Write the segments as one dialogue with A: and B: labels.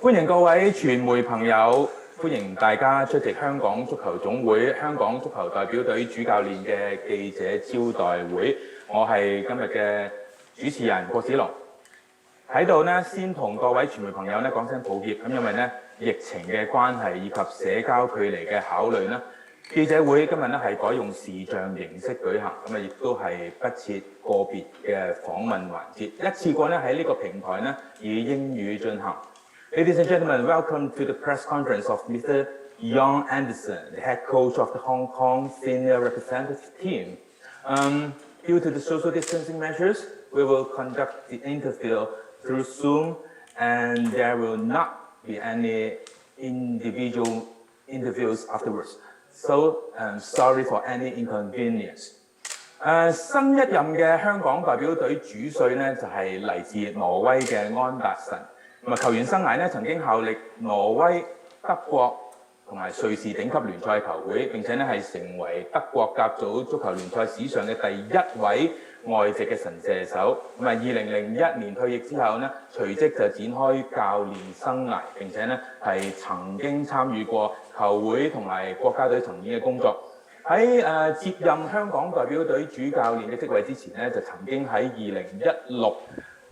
A: 歡迎各位傳媒朋友，歡迎大家出席香港足球總會香港足球代表隊主教練嘅記者招待會。我係今日嘅主持人郭子龍。喺度呢，先同各位傳媒朋友呢講聲抱歉，咁因為呢疫情嘅關係以及社交距離嘅考慮呢，記者會今日呢係改用視像形式舉行，咁亦都係不設個別嘅訪問環節，一次過呢喺呢個平台呢以英語進行。Ladies and gentlemen, welcome to the press conference of Mr. Jan Anderson, the head coach of the Hong Kong senior representative team. Due to the social distancing measures, we will conduct the interview through Zoom, and there will not be any individual interviews afterwards. So, sorry for any inconvenience. 新一任嘅香港代表隊主帥呢，就係嚟自挪威嘅安達臣。咁球員生涯呢，曾經效力挪威、德國同埋瑞士頂級聯賽球會，並且呢係成為德國甲組足球聯賽史上嘅第一位外籍嘅神射手。咁2001年退役之後呢，隨即就展開教練生涯，並且呢係曾經參與過球會同埋國家隊層面嘅工作。喺接任香港代表隊主教練嘅職位之前呢，就曾經喺2016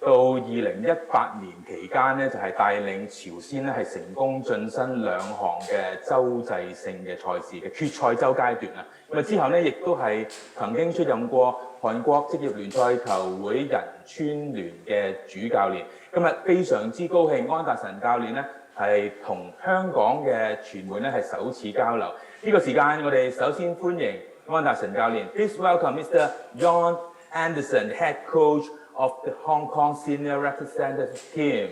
A: 到2018年期間呢，就係帶領朝鮮呢係成功晉身2項嘅洲際性嘅賽事嘅決賽周階段啊。咁之後呢，亦都係曾經出任過韓國職業聯賽球會仁川聯嘅主教練。今日非常之高興，安達臣教練呢係同香港嘅傳媒呢係首次交流。呢個時間，我哋首先歡迎安達臣教練。Please welcome Mr. Jan Anderson, head coach of the Hong Kong senior representative team.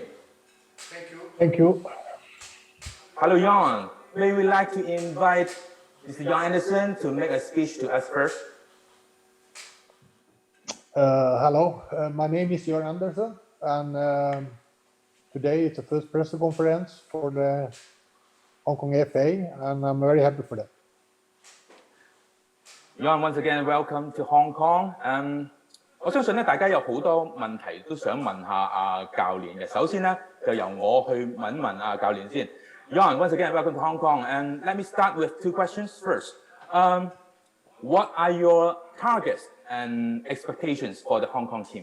B: Thank you.
C: Thank you.
A: Hello, Jan. May we like to invite Mr. Jan Anderson to make a speech to us first?
C: Hello, my name is Jan Anderson, and today it's the first press conference for the Hong Kong FA, and I'm very happy for that.
A: Jan, once again, welcome to Hong Kong. 我相信咧，大家有好多問題都想問下教練嘅。首先咧，就由我去問教練先。Jan, once again, welcome to Hong Kong. And let me start with two questions first. What are your targets and expectations for the Hong Kong team?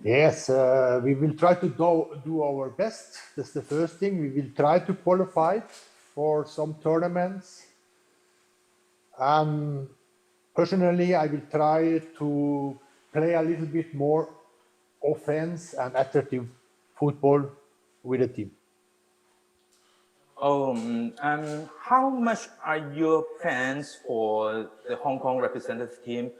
C: Yes, we will try to do our best. That's the first thing. We will try to qualify for some tournaments. Personally, I will try to play a little bit more offense and attractive football with the team.
A: How much are your plans for the Hong Kong representative team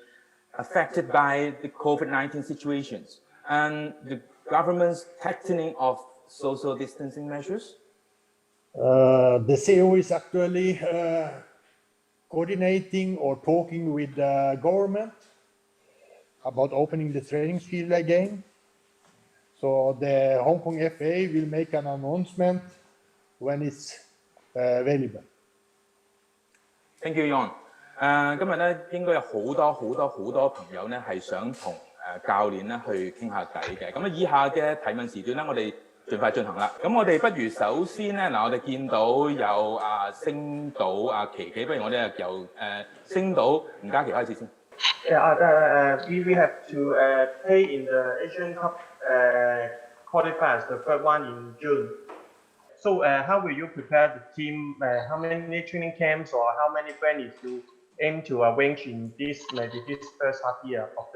A: affected by the COVID-19 situations and the government's tightening of social distancing measures?
C: The CEO is actually coordinating or talking with the government about opening the training field again. So the Hong Kong FA will make an announcement when it's available.
A: Thank you, Jan. 今日咧應該有好多朋友咧係想同教練咧去傾下偈嘅。咁以下嘅提問時段咧，我哋盡快進行啦。咁我哋不如首先咧我哋見到有星島琪琪，不如我哋由星島吳嘉琪開始先。
B: We have to play in the Asian Cup qualifiers, the third one in June. So how will you prepare the team? How many training camps or how many venues you aim to arrange in this first half year of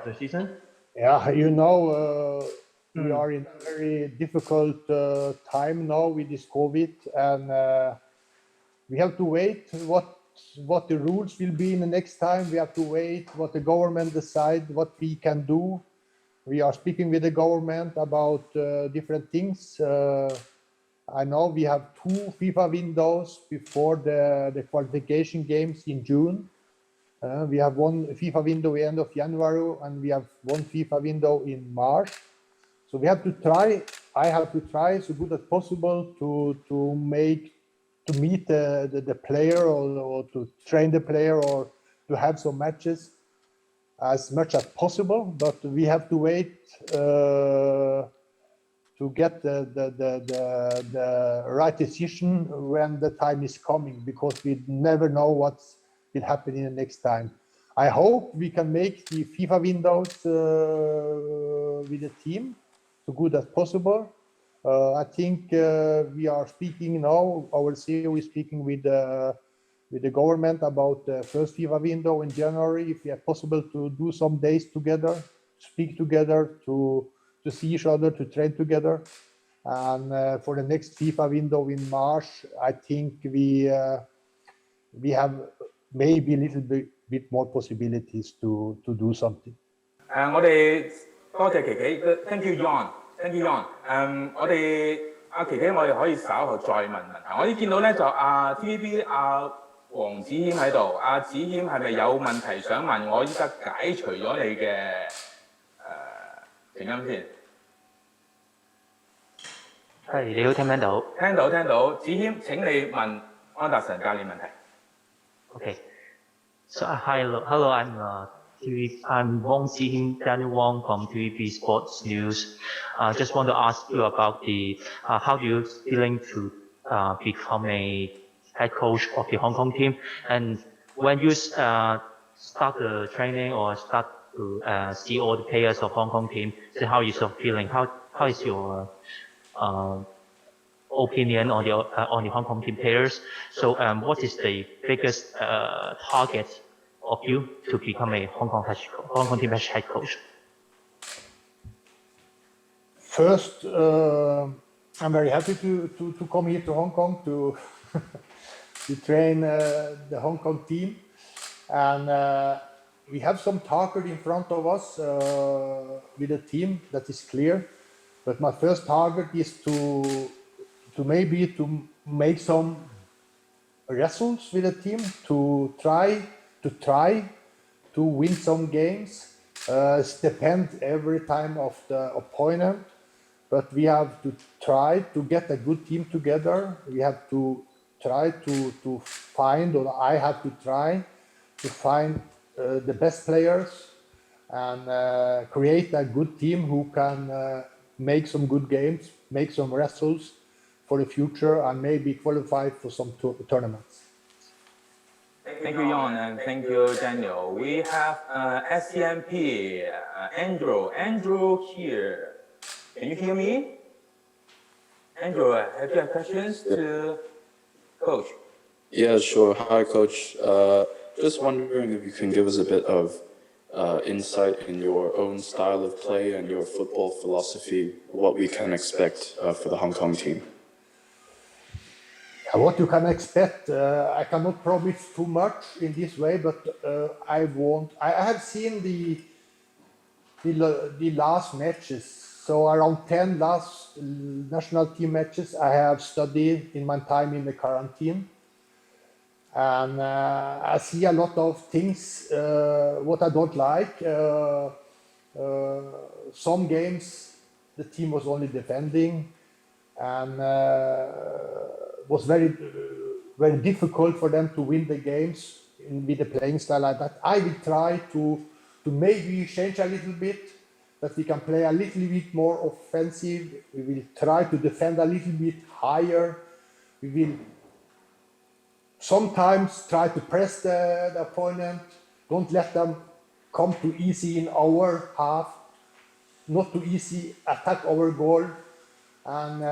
B: the season?
C: Yeah, you know. We are in a very difficult time now with this COVID, and we have to wait what the rules will be in the next time. We have to wait what the government decide, what we can do. We are speaking with the government about different things. I know we have 2 FIFA windows before the qualification games in June. We have 1 FIFA window at the end of January, and we have 1 FIFA window in March. So we have to try. I have to try so good as possible to meet the player or to train the player or to have some matches as much as possible. But we have to wait to to get the right decision when the time is coming, because we never know what will happen in the next time. I hope we can make the FIFA windows with the team so good as possible. I think we are speaking now, our CEO is speaking with the government about the first FIFA window in January, if we are possible to do some days together, speak together, to see each other, to train together. And for the next FIFA window in March, I think we have maybe a little bit more possibilities to do something.
A: 我哋多謝琪琪 ，thank you Yon，thank you Yon。我哋琪琪，我哋可以稍後再問問題。我哋見到咧就TVB 黃子謙喺度，子謙係咪有問題想問？我依家解除咗你嘅靜音先。
D: 係，你好，聽唔聽到？
A: 聽到聽到，子謙請你問安達臣教練問題。
D: Okay. So hello, I'm Wong Zihim, Daniel Wong from TVB Sports News. Just want to ask you about how do you feeling to become a head coach of the Hong Kong team, and when you start the training or start to see all the players of Hong Kong team, so how is your feeling? How is your opinion on the Hong Kong team players? So what is the biggest target of you to become a Hong Kong team head coach?
C: First, I'm very happy to come here to Hong Kong to to train the Hong Kong team, and we have some target in front of us with the team, that is clear. But my first target is to make some results with the team, to try to win some games. It depends every time of the opponent, but we have to try to get a good team together. We have to try to find, or I have to try to find the best players and create a good team who can make some good games, make some results for the future, and maybe qualify for some tournaments.
A: Thank you, Jan, and thank you, Daniel. We have SCMP, Andrew. Andrew here. Can you hear me? Andrew, have you questions to Coach?
E: Yeah, sure. Hi, Coach. Just wondering if you can give us a bit of insight in your own style of play and your football philosophy, what we can expect for the Hong Kong team.
C: What you can expect, I cannot promise too much in this way, but I have seen the last matches, so around 10 last national team matches I have studied in my time in the quarantine, and I see a lot of things what I don't like. Some games the team was only defending, and was very difficult for them to win the games with the playing style like that. I will try to maybe change a little bit, that we can play a little bit more offensive. We will try to defend a little bit higher. We will sometimes try to press the opponent. Don't let them come too easy in our half, not too easy attack our goal. And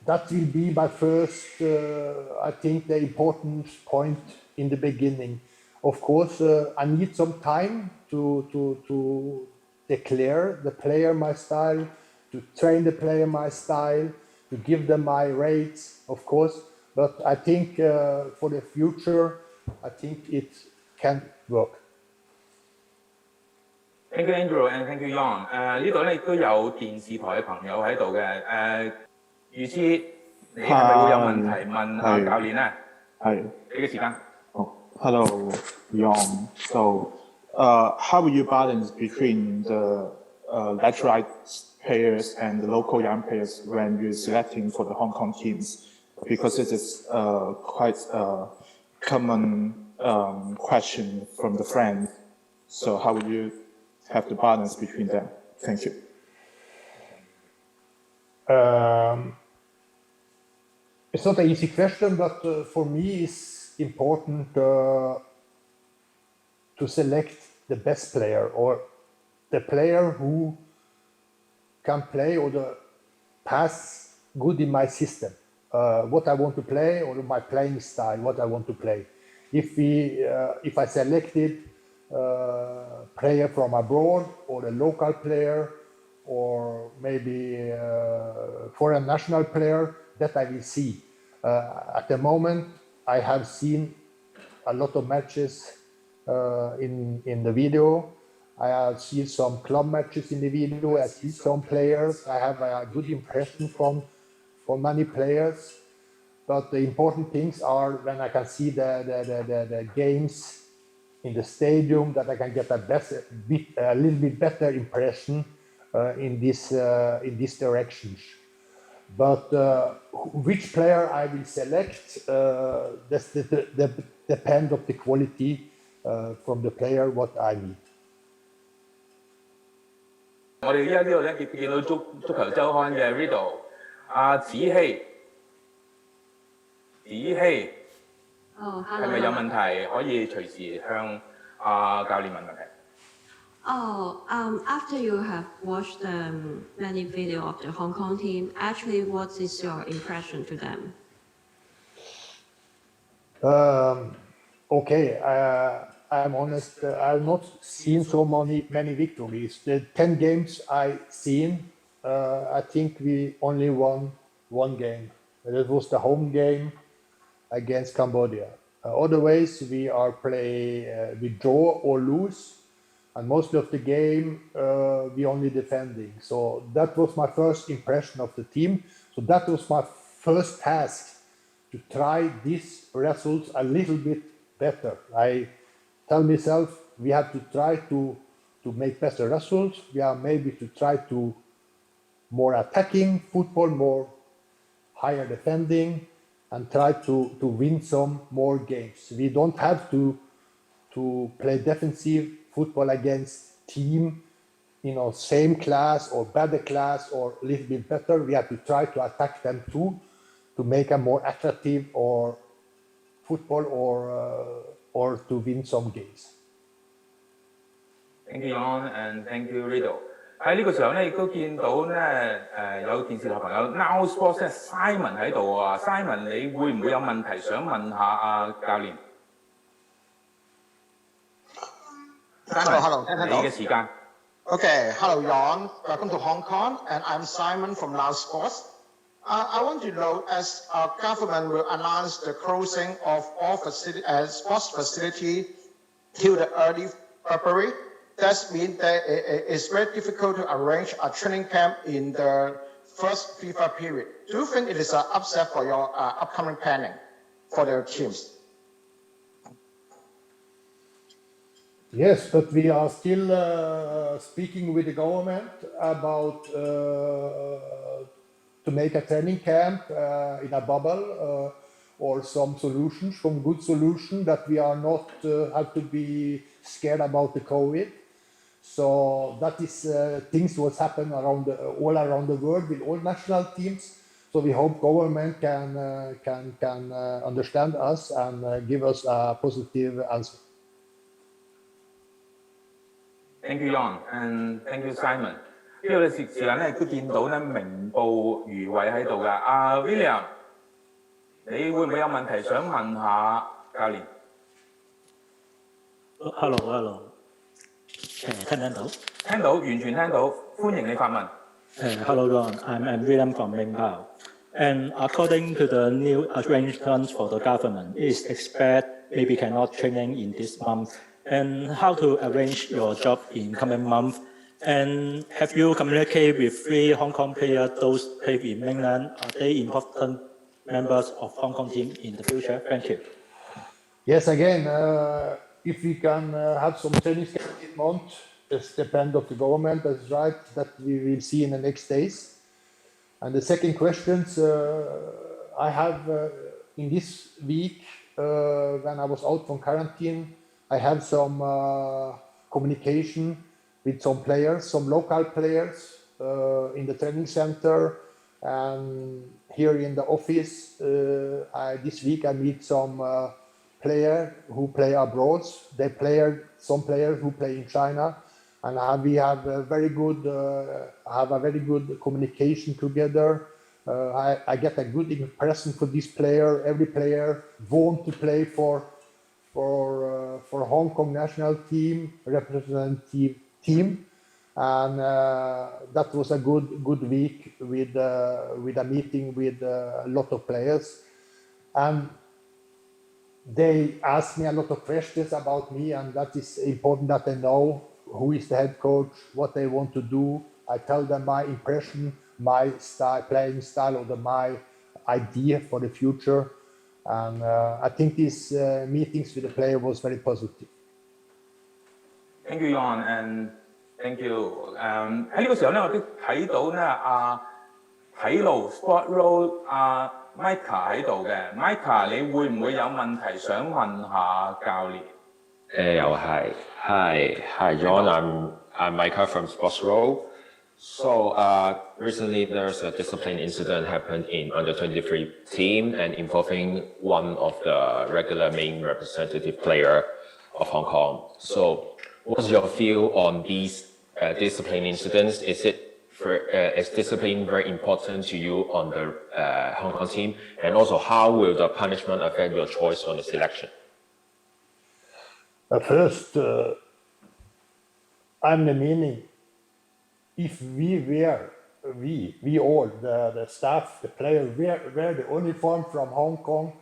C: that will be my first, I think, the important point in the beginning. Of course, I need some time to declare the player my style, to train the player my style, to give them my rates, of course. But I think for the future, I think it can work.
A: Thank you, Andrew, and thank you, Jan. 呢度咧亦都有電視台嘅朋友喺度嘅。預知你係咪會有問題問教練咧？係，俾個時間。
F: Hello, Jan. So, how will you balance between the naturalized players and the local young players when you're selecting for the Hong Kong teams? Because this is quite a common question from the friends. So, how will you have the balance between them? Thank you.
C: It's not an easy question, but for me it's important to select the best player or the player who can play or the pass good in my system. What I want to play or my playing style, what I want to play. If I selected player from abroad or a local player or maybe foreign national player, that I will see. At the moment, I have seen a lot of matches in the video. I have seen some club matches in the video. I see some players. I have a good impression from many players. But the important things are when I can see the games in the stadium, that I can get a little bit better impression in these directions. But which player I will select, that's depend of the quality from the player what I need.
A: 我哋依家呢度咧見到足球週刊嘅 Riddle 阿子希，Oh, 係咪有問題可以隨時向教練問問題？
G: After you have watched many videos of the Hong Kong team, actually, what is your impression to them?
C: Okay, I'm honest. I've not seen so many victories. The 10 games I've seen, I think we only won one game. That was the home game against Cambodia. Otherwise, we draw or lose. And most of the game, we only defending. So that was my first impression of the team. So that was my first task, to try these results a little bit better. I tell myself we have to try to make better results. We are maybe to try to more attacking football, more higher defending, and try to win some more games. We don't have to play defensive football against team, same class or better class or a little bit better. We have to try to attack them too, to make a more attractive or football or to win some games.
A: Thank you, John, and thank you, Riddle。喺呢個時候咧，亦都見到咧有電視台朋友 Now Sports 咧 Simon 喺度啊 ，Simon 你會唔會有問題想問下教練？
H: Hello.
A: 你嘅時間。
H: Okay, hello, Jan. Welcome to Hong Kong, and I'm Simon from Now Sports. I want to know, as our government will announce the closing of all sports facility till the early February, that means that it's very difficult to arrange a training camp in the first FIFA period. Do you think it is an upset for your upcoming planning for the teams?
C: Yes, but we are still speaking with the government about to make a training camp in a bubble or some good solution that we are not have to be scared about the COVID. So that is things what happen all around the world with all national teams. So we hope government can understand us and give us a positive answer.
A: Thank you, John, and thank you, Simon。呢個時間咧，亦都見到咧明報余偉喺度㗎。William， 你會唔會有問題想問下教練
I: ？Hello， 聽唔聽到？
A: 聽到，完全聽到，歡迎你發問。
I: Hello, Ron. I'm William from Mingbao. And according to the new arrangements for the government, it's expect maybe cannot training in this month. And how to arrange your job in coming month? And have you communicated with 3 Hong Kong players, those play in mainland? Are they important members of Hong Kong team in the future? Thank you.
C: Yes, again, if we can have some training this month, it depends on the government, that's right, that we will see in the next days. And the second question, I have in this week, when I was out from quarantine, I have some communication with some players, some local players in the training center, And here in the office, this week I meet some players who play abroad. Some players who play in China, and we have a very good communication together. I get a good impression for this player. Every player wants to play for Hong Kong national team, representative team, and that was a good week with a meeting with a lot of players, and they asked me a lot of questions about me, and that is important that I know who is the head coach, what they want to do. I tell them my impression, my style, playing style, or my idea for the future. And I think these meetings with the player was very positive.
A: Thank you, Jan, and thank you. 喺呢個時候咧，我都睇到咧體路 Sport Road Micah 喺度嘅。Micah， 你會唔會有問題想問下教練？
J: 又係 Hi, John. I'm Micah from Sports Row. So recently there's a discipline incident happened in under 23 team and involving one of the regular main representative player of Hong Kong. So what's your view on these discipline incidents? Is discipline very important to you on the Hong Kong team? And also how will the punishment affect your choice on the selection?
C: First, I'm the meaning. If we all, the staff, the players, wear the uniform from Hong Kong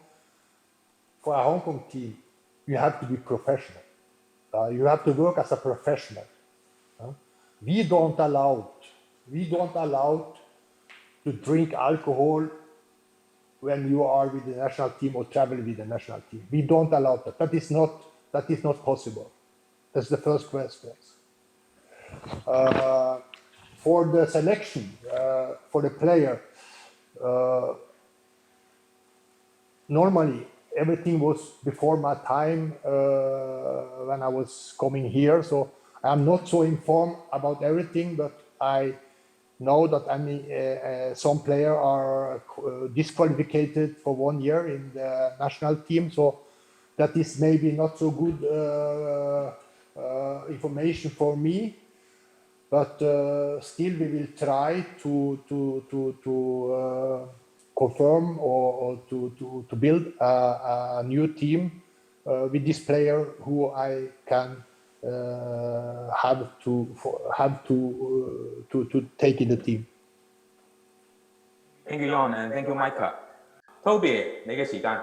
C: for a Hong Kong team, you have to be professional. You have to work as a professional. We don't allow to drink alcohol when you are with the national team or travel with the national team. We don't allow that. That is not possible. That's the first question. For the selection, for the player, normally everything was before my time when I was coming here, so I'm not so informed about everything, but I know that some players are disqualified for 1 year in the national team, so that is maybe not so good information for me. But still, we will try to confirm or to build a new team with this player who I can have to take in the team.
A: Thank you, Jan, and thank you, Micah. Toby, 你嘅時間。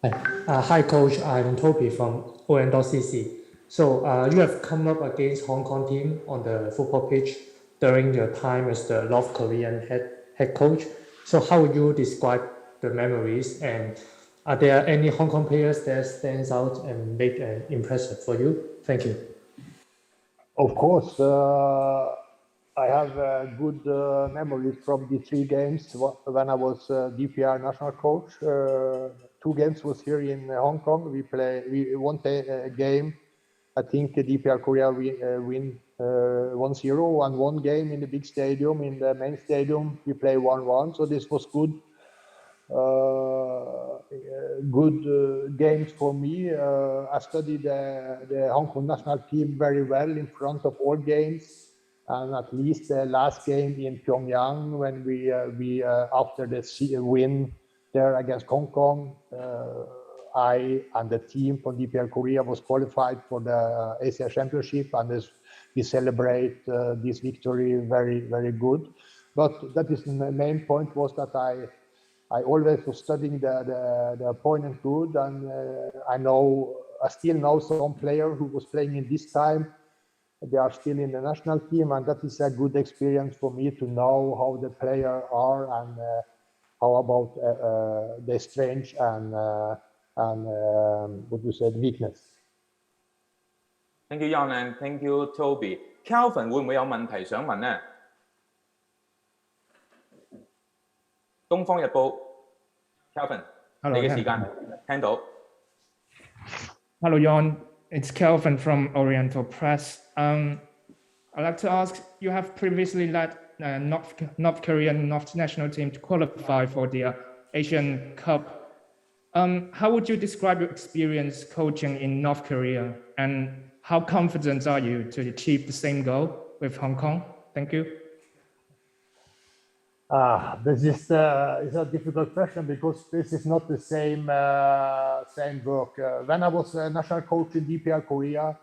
K: Hi, Coach. I'm Toby from ON.CC. So you have come up against Hong Kong team on the football pitch during your time as the North Korean head coach. So how would you describe the memories, and are there any Hong Kong players that stands out and make an impression for you? Thank you.
C: Of course, I have good memories from the 3 games when I was DPR national coach. 2 games was here in Hong Kong. We won a game. I think DPR Korea win 1-0, and 1 game in the big stadium. In the main stadium, we play 1-1. So this was good. Good games for me. I studied the Hong Kong national team very well in front of all games, and at least the last game in Pyongyang when we after the win there against Hong Kong, I and the team from DPR Korea was qualified for the Asia Championship, and we celebrate this victory very, very good. But that is the main point was that I always was studying the opponent good, and I still know some player who was playing in this time. They are still in the national team, and that is a good experience for me to know how the player are and how about their strength and what you said, weakness.
A: Thank you, Jan, and thank you, Toby. Calvin 會唔會有問題想問呢？東方日報 Calvin， 你嘅時間聽到。
L: Hello, Jan. It's Calvin from Oriental Press. I'd like to ask, you have previously led North Korean national team to qualify for the Asian Cup. How would you describe your experience coaching in North Korea, and how confident are you to achieve the same goal with Hong Kong? Thank you.
C: This is a difficult question because this is not the same work. When I was a national coach in DPR Korea,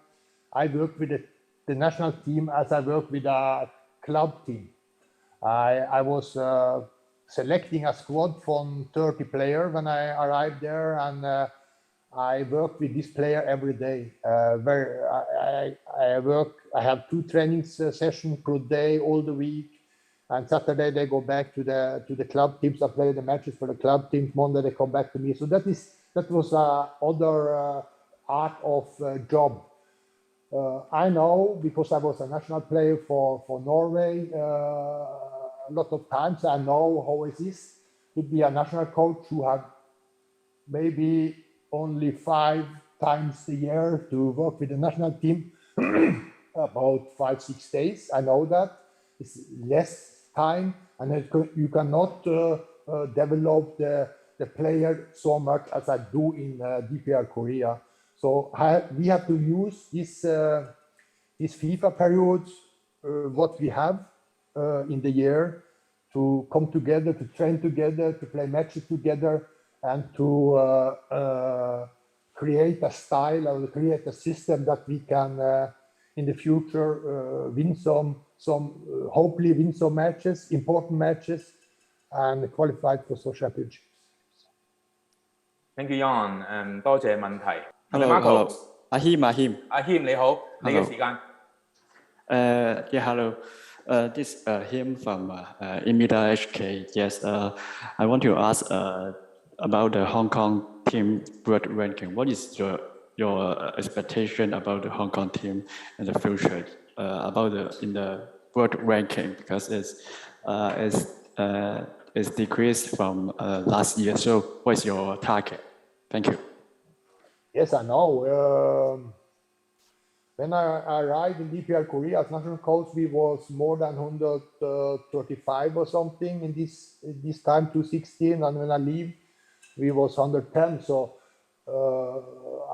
C: I worked with the national team as I worked with a club team. I was selecting a squad from 30 players when I arrived there, and I worked with this player every day. I have 2 training sessions per day all the week. And Saturday they go back to the club teams. I play the matches for the club teams. Monday they come back to me. So that was other art of job. I know because I was a national player for Norway a lot of times. I know how it is to be a national coach who had maybe only 5 times a year to work with the national team, about 5-6 days. I know that it's less time, and you cannot develop the player so much as I do in DPR Korea. So we have to use this FIFA periods, what we have in the year, to come together, to train together, to play matches together, and to create a style or create a system that we can in the future win hopefully win some matches, important matches, and qualify for some championships.
A: Thank you, Jan。多謝問題。
M: Hello， 阿謙，
A: 阿謙你好，你嘅時間。
M: Yeah, hello. This him from Imida HK. Yes, I want to ask about the Hong Kong team world ranking. What is your expectation about the Hong Kong team in the future? In the world ranking, because it's decreased from last year. So, what is your target? Thank you.
C: Yes, I know. When I arrived in DPR Korea as national coach, we was more than 135 or something in this time, 2016, and when I leave, we was 110. So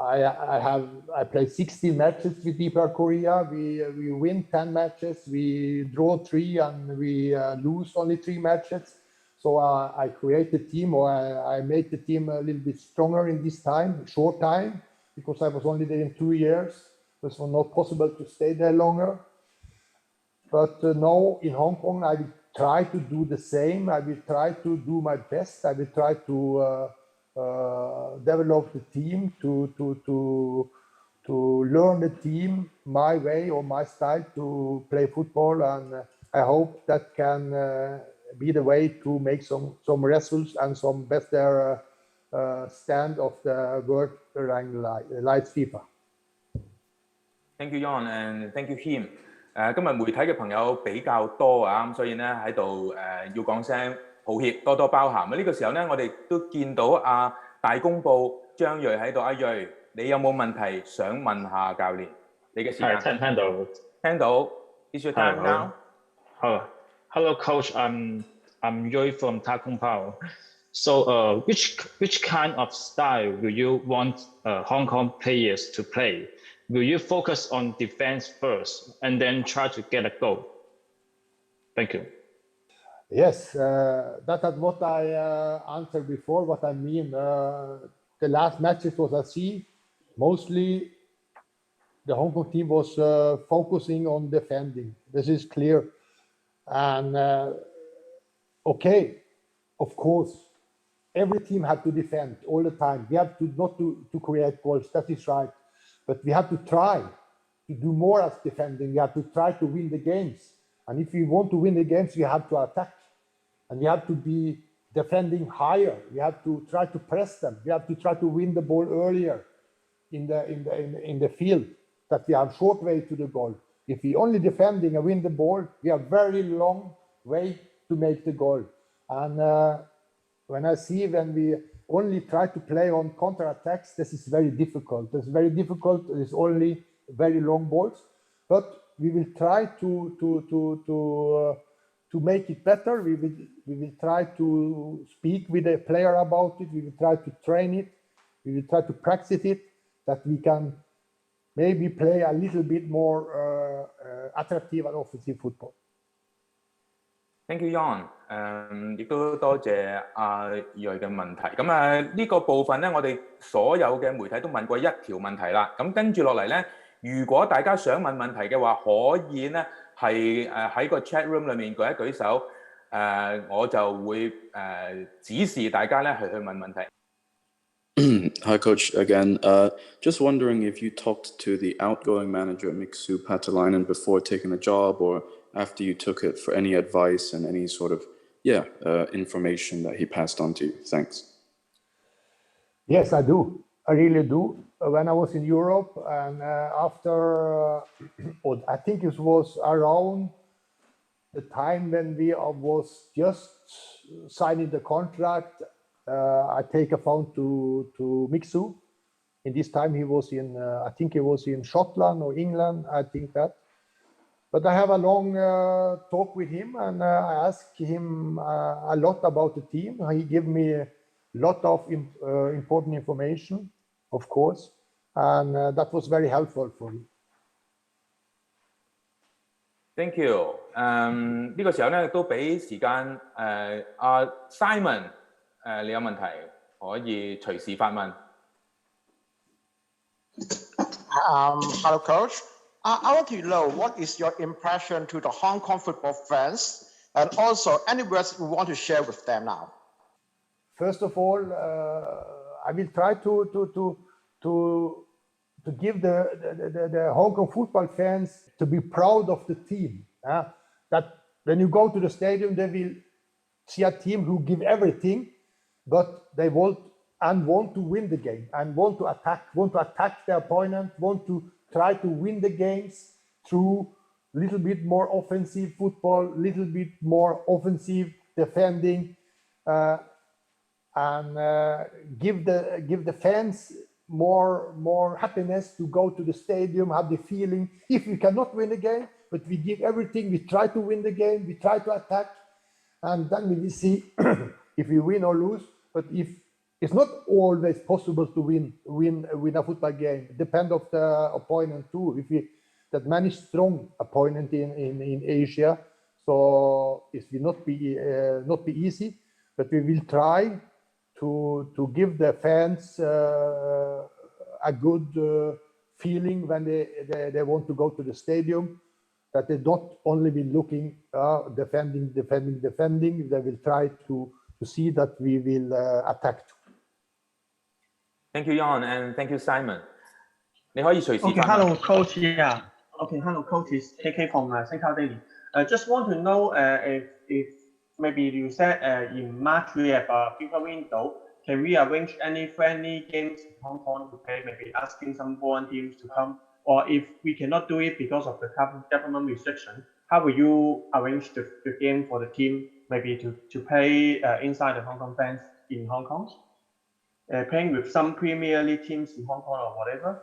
C: I played 16 matches with DPR Korea. We win 10 matches, we draw 3, and we lose only 3 matches. So I create the team, or I made the team a little bit stronger in this time, short time, because I was only there in 2 years. It was not possible to stay there longer. But now in Hong Kong, I will try to do the same. I will try to do my best. I will try to develop the team, to learn the team my way or my style to play football, and I hope that can be the way to make some results and some better stand of the world rank lights FIFA.
A: Thank you, Jan, and thank you, Him。今日媒體嘅朋友比較多啊，咁所以咧喺度要講聲抱歉，多多包涵。呢個時候咧，我哋都見到大公報張睿喺度。阿睿，你有冇問題想問下教練？你嘅時間
N: 聽到？聽
A: 到。Is your time now?
N: Hello, Coach. I'm Yui from Ta Kung Pao. So, which kind of style will you want Hong Kong players to play? Will you focus on defense first and then try to get a goal? Thank you.
C: Yes, that's what I answered before, what I mean. The last matches was I see mostly the Hong Kong team was focusing on defending. This is clear. And okay, of course, every team had to defend all the time. We have to not to create goals, that is right. But we have to try to do more as defending. We have to try to win the games. And if we want to win the games, we have to attack. And we have to be defending higher. We have to try to press them. We have to try to win the ball earlier in the field, that we have short way to the goal. If we only defending and win the ball, we have very long way to make the goal. And when we only try to play on counter-attacks, this is very difficult. It's very difficult. It's only very long balls. But we will try to to make it better. We will try to speak with the player about it. We will try to train it. We will try to practice it, that we can maybe play a little bit more attractive and offensive football.
A: Thank you, Jan。亦都多謝阿睿嘅問題。咁呢個部分咧，我哋所有嘅媒體都問過一條問題啦。咁跟住落嚟咧，如果大家想問問題嘅話，可以咧係喺個 chat room 裏面舉一舉手，我就會指示大家咧去問問題。
E: Hi, Coach. Again, just wondering if you talked to the outgoing manager, Miksu Patalainen, before taking the job or after you took it for any advice and any sort of, information that he passed on to you. Thanks.
C: Yes, I do. I really do. When I was in Europe and after, I think it was around the time when we was just signing the contract, I take a phone to Miksu. In this time he was in, I think he was in Scotland or England, I think that. But I have a long talk with him and I asked him a lot about the team. He gave me a lot of important information, of course, and that was very helpful for me.
A: Thank you。呢個時候咧都俾時間阿 Simon 你有問題可以隨時發問。
H: Hello, Coach. I want to know what is your impression to the Hong Kong football fans, and also any words you want to share with them now.
C: First of all, I will try to give the Hong Kong football fans to be proud of the team. That when you go to the stadium, they will see a team who give everything, but they want to win the game and want to attack the opponent, want to try to win the games through a little bit more offensive football, little bit more offensive defending, and give the fans more happiness to go to the stadium, have the feeling if we cannot win the game, but we give everything, we try to win the game, we try to attack, and then we will see if we win or lose. But if it's not always possible to win a football game. Depend of the opponent too. If we that many strong opponent in Asia, so it will not be easy. But we will try to give the fans a good feeling when they want to go to the stadium. That they not only be looking defending. They will try to see that we will attack.
A: Thank you, Jan, and thank you, Simon. 你可以隨時發問。
B: Okay, hello, Coach. Yeah. Okay, hello, Coach. It's KK from Singapore Daily. Just want to know if maybe you said in March we have a FIFA window. Can we arrange any friendly games in Hong Kong to play? Maybe asking some foreign teams to come, or if we cannot do it because of the government restriction, how will you arrange the game for the team? Maybe to play inside the Hong Kong fans in Hong Kong? Playing with some Premier League teams in Hong Kong or whatever.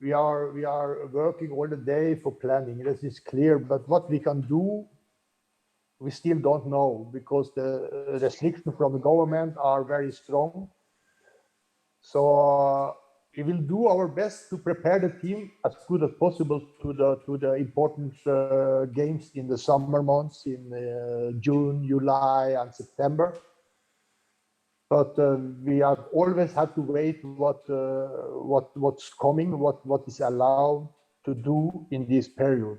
C: We are working all the day for planning. This is clear, but what we can do, we still don't know because the restrictions from the government are very strong. So we will do our best to prepare the team as good as possible to the important games in the summer months in June, July, and September. But we have always had to wait what's coming, what is allowed to do in this period.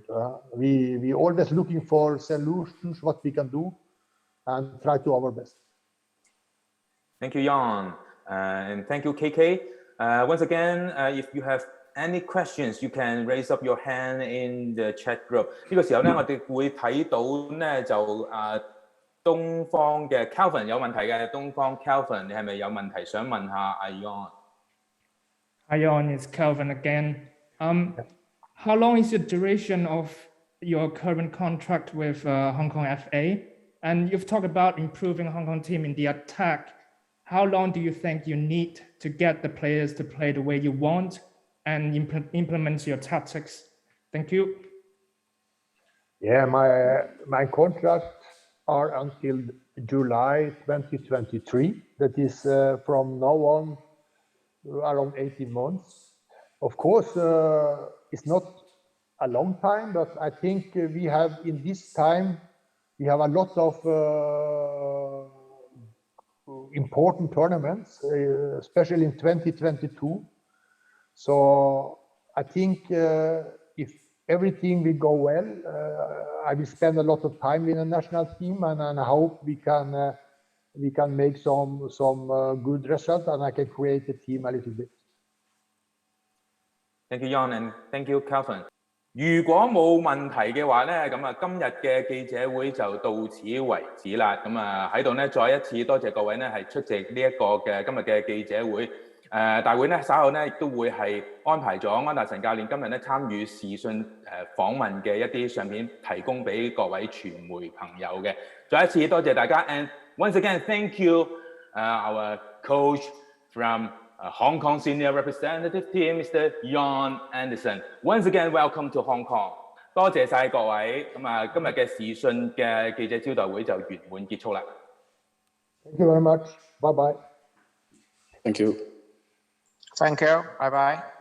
C: We always looking for solutions, what we can do, and try to our best.
A: Thank you, Jan, and thank you, KK. Once again, if you have any questions, you can raise up your hand in the chat group. 呢個時候咧，我哋會睇到咧就東方嘅 Calvin 有問題嘅，東方 Calvin， 你係咪有問題想問下阿 Jan？
L: Hi, Jan, it's Calvin again. How long is the duration of your current contract with Hong Kong FA? And you've talked about improving Hong Kong team in the attack. How long do you think you need to get the players to play the way you want and implement your tactics? Thank you.
C: Yeah, my contract are until July 2023. That is from now on around 18 months. Of course, it's not a long time, but I think we have in this time, we have a lot of important tournaments, especially in 2022. So I think if everything will go well, I will spend a lot of time with the national team, and I hope we can make some good results, and I can create a team a little bit.
A: Thank you, Jan, and thank you, Calvin. 如果冇問題嘅話咧，咁啊今日嘅記者會就到此為止啦。咁啊喺度咧，再一次多謝各位咧係出席呢一個嘅今日嘅記者會。大會咧稍後咧亦都會係安排咗安達臣教練今日咧參與視訊訪問嘅一啲相片提供俾各位傳媒朋友嘅。再一次多謝大家 ，and once again thank you our coach from Hong Kong senior representative team, Mr. Jan Anderson. Once again, welcome to Hong Kong. 多謝晒各位，咁啊，今日嘅視訊嘅記者招待會就圓滿結束啦。
C: Thank you very much. Bye bye.
E: Thank you.
H: Thank you. Bye bye.